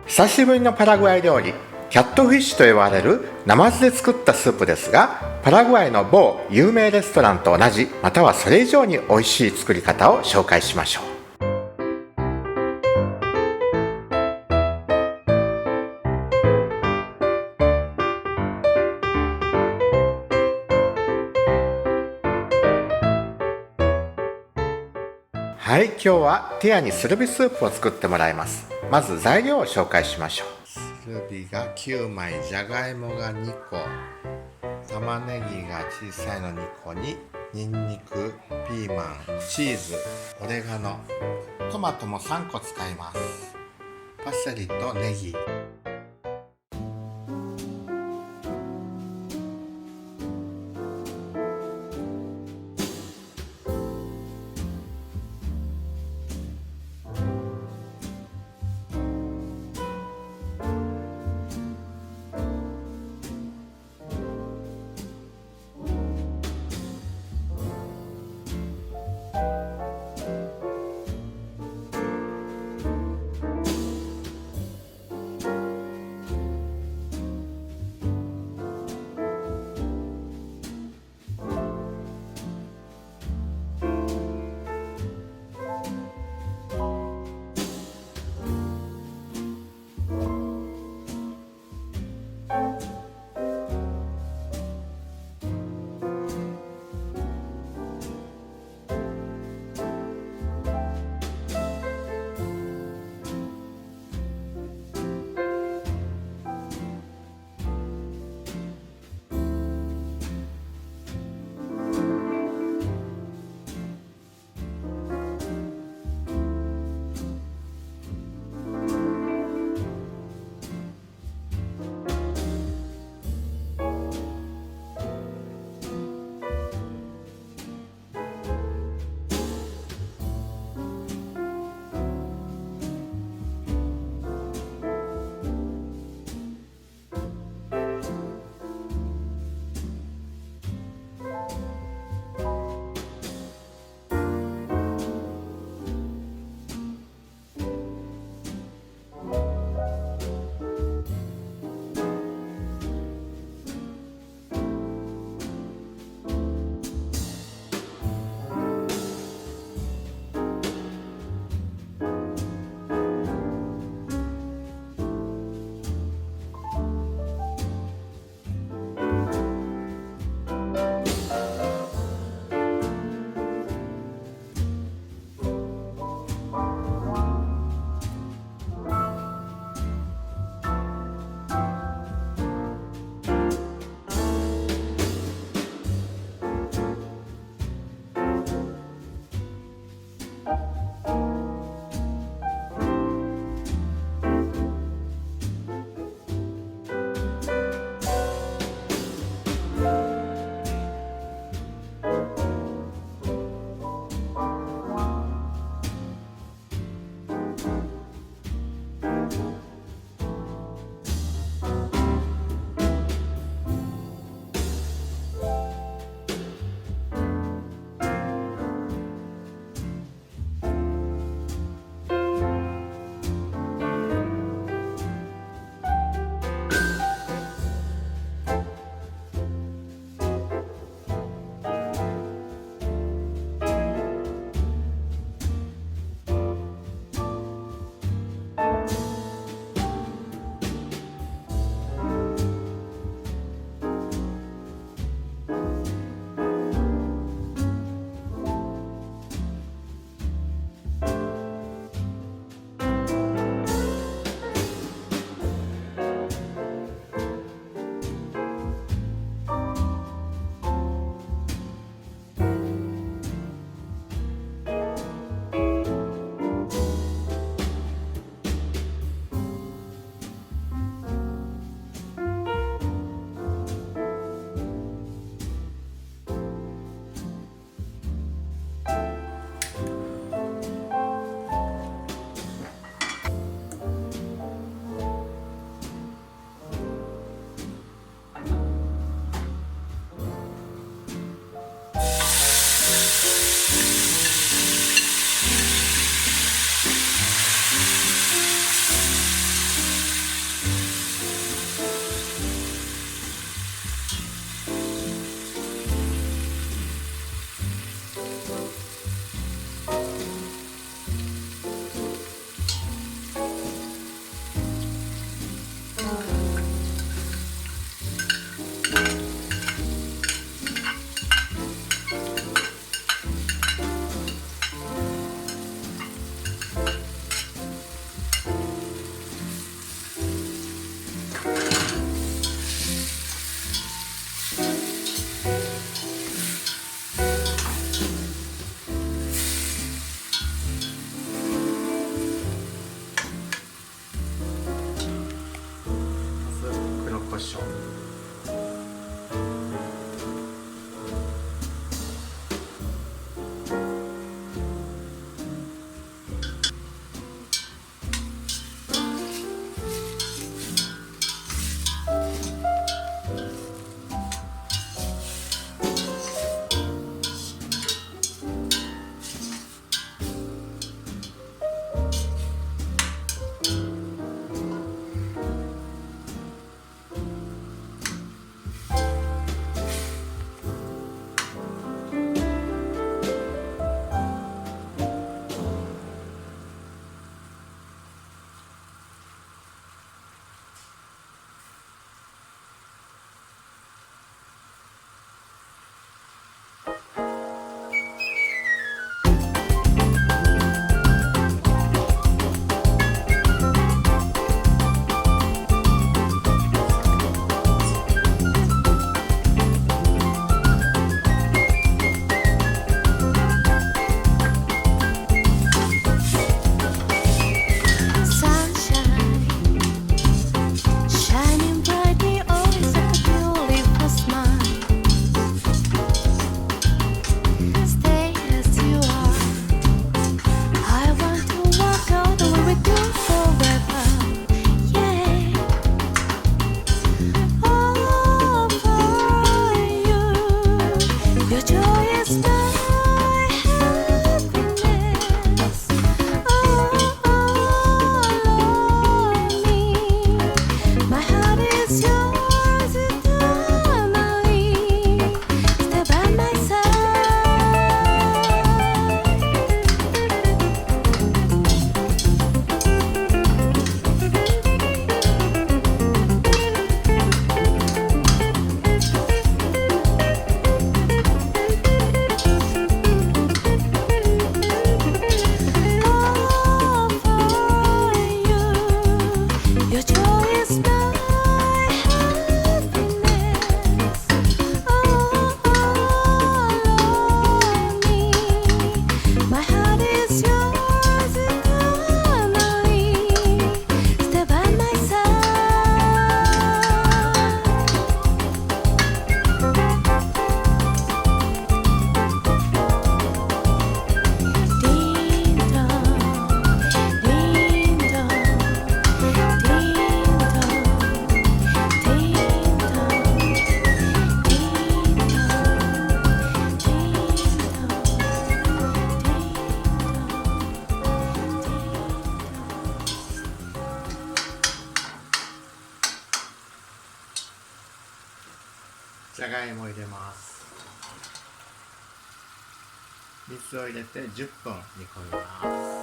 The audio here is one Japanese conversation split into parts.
久しぶりのパラグアイ料理、キャットフィッシュと呼ばれるナマズで作ったスープですが、パラグアイの某有名レストランと同じ、またはそれ以上に美味しい作り方を紹介しましょう。はい、今日はティアにスルビスープを作ってもらいます。まず材料を紹介しましょう。スルビが9枚、じゃがいもが2個、玉ねぎが小さいの2個に、にんにく、ピーマン、チーズ、オレガノ、トマトも3個使います。パセリとネギ。じゃがいも入れます。水を入れて10分煮込みます。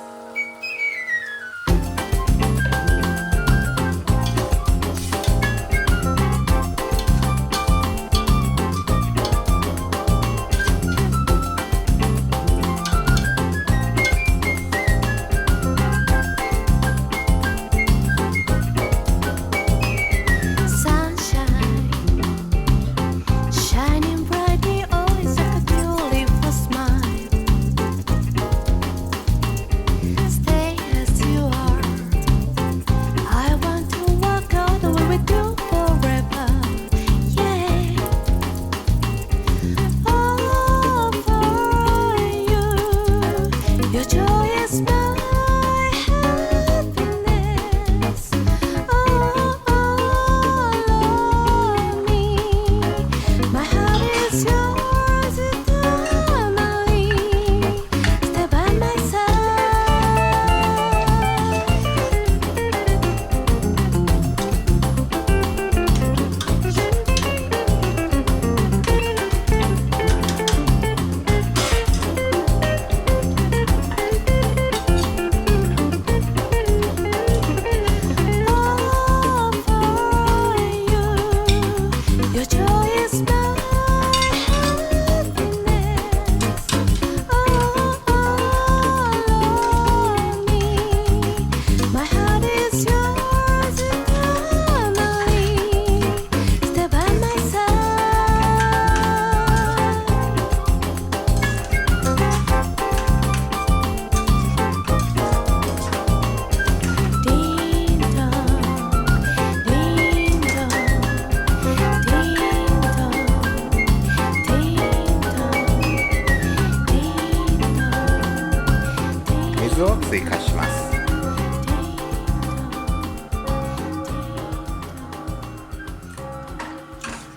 水を追加します。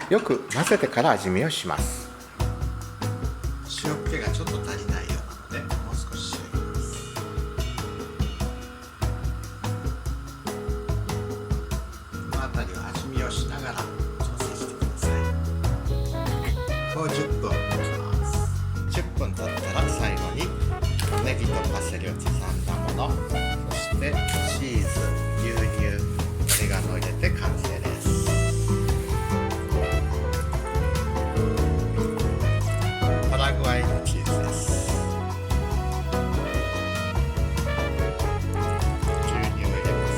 よく混ぜてから味見をします。塩気がちょっと足りないようなのでもう少し塩入れます。この辺りは味見をしながら調整してください。もう10分置きます。10分経ったら最後にネギとパセリを刻んだもの、そしてチーズ、牛乳、オレガノを入れて完成です。パラグアイのチーズです。牛乳を入れます。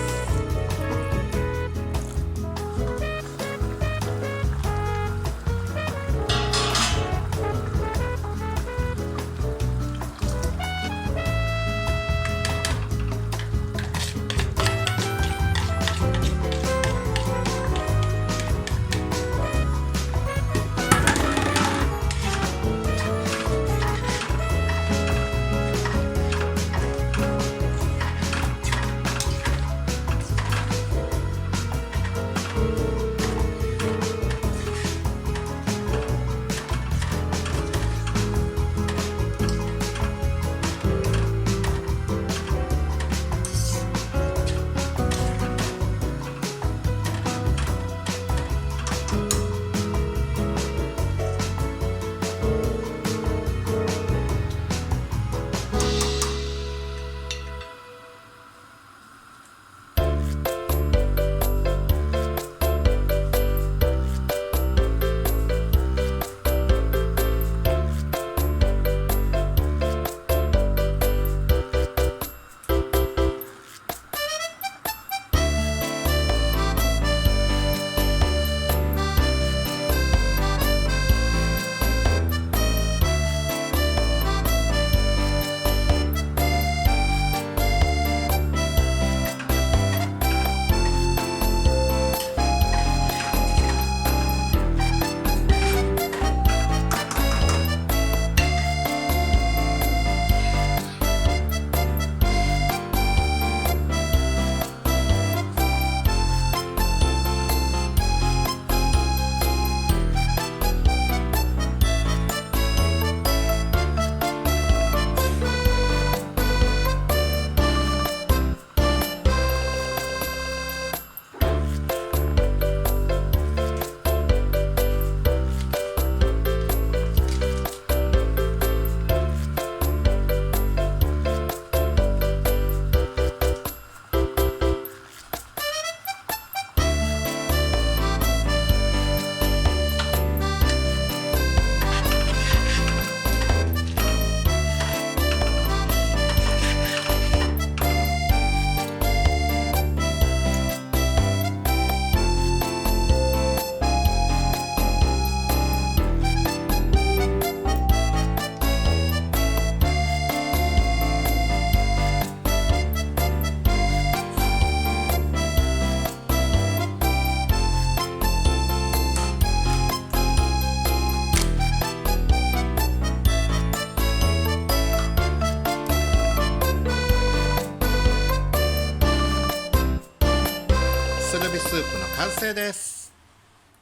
成です。